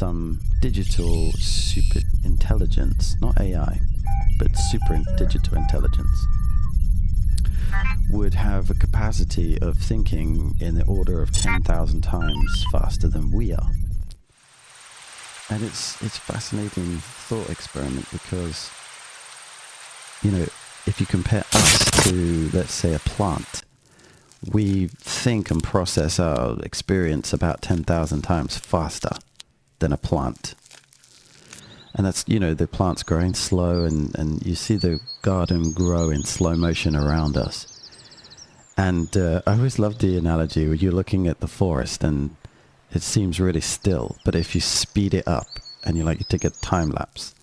some digital super intelligence, not AI, but digital intelligence, would have a capacity of thinking in the order of 10,000 times faster than we are. And it's fascinating thought experiment because, you know, if you compare us to, let's say, a plant, we think and process our experience about 10,000 times faster than a plant. And that's, you know, the plant's growing slow, and you see the garden grow in slow motion around us. And I always loved the analogy where you're looking at the forest and it seems really still, but if you speed it up and you take a time lapse,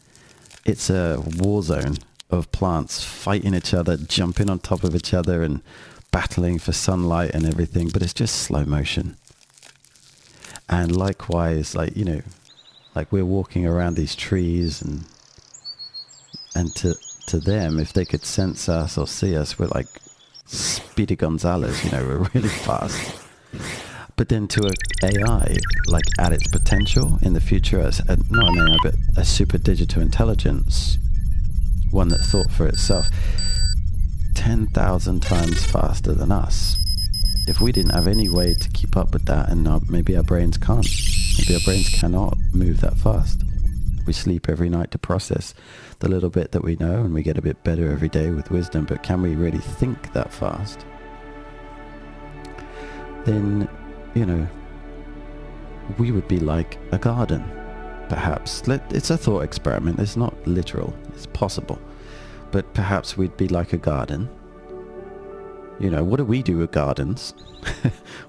it's a war zone of plants fighting each other, jumping on top of each other and battling for sunlight and everything, but it's just slow motion. And likewise, we're walking around these trees, and to them, if they could sense us or see us, we're like Speedy Gonzales, we're really fast. But then to AI, at its potential in the future, as not an AI, but a super digital intelligence, one that thought for itself, 10,000 times faster than us. If we didn't have any way to keep up with that, and maybe our brains can't, maybe our brains cannot move that fast. We sleep every night to process the little bit that we know, and we get a bit better every day with wisdom, but can we really think that fast? Then, we would be like a garden, perhaps. It's a thought experiment. It's not literal. It's possible. But perhaps we'd be like a garden. What do we do with gardens?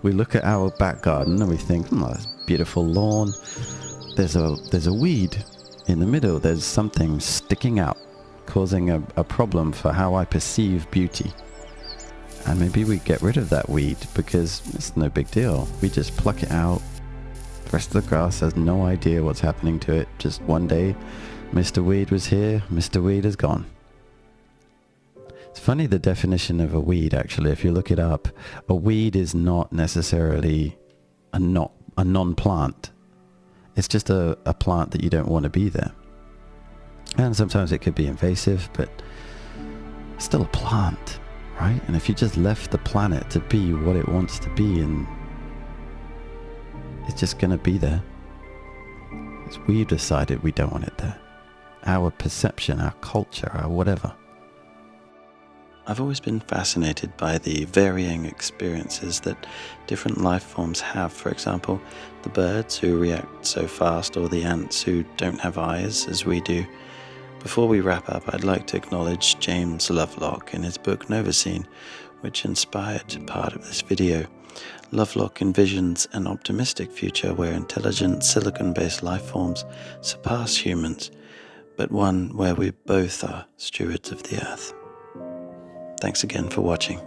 We look at our back garden and we think, that's a beautiful lawn. There's a weed in the middle. There's something sticking out, causing a problem for how I perceive beauty. And maybe we get rid of that weed because it's no big deal. We just pluck it out. The rest of the grass has no idea what's happening to it. Just one day, Mr. Weed was here, Mr. Weed is gone. It's funny, the definition of a weed, actually, if you look it up, a weed is not necessarily a non-plant. It's just a plant that you don't want to be there. And sometimes it could be invasive, but still a plant, right? And if you just left the planet to be what it wants to be, and it's just going to be there. We've decided we don't want it there. Our perception, our culture, our whatever. I've always been fascinated by the varying experiences that different life forms have. For example, the birds who react so fast, or the ants who don't have eyes as we do. Before we wrap up, I'd like to acknowledge James Lovelock in his book Novacine, which inspired part of this video. Lovelock envisions an optimistic future where intelligent silicon-based life forms surpass humans, but one where we both are stewards of the earth. Thanks again for watching.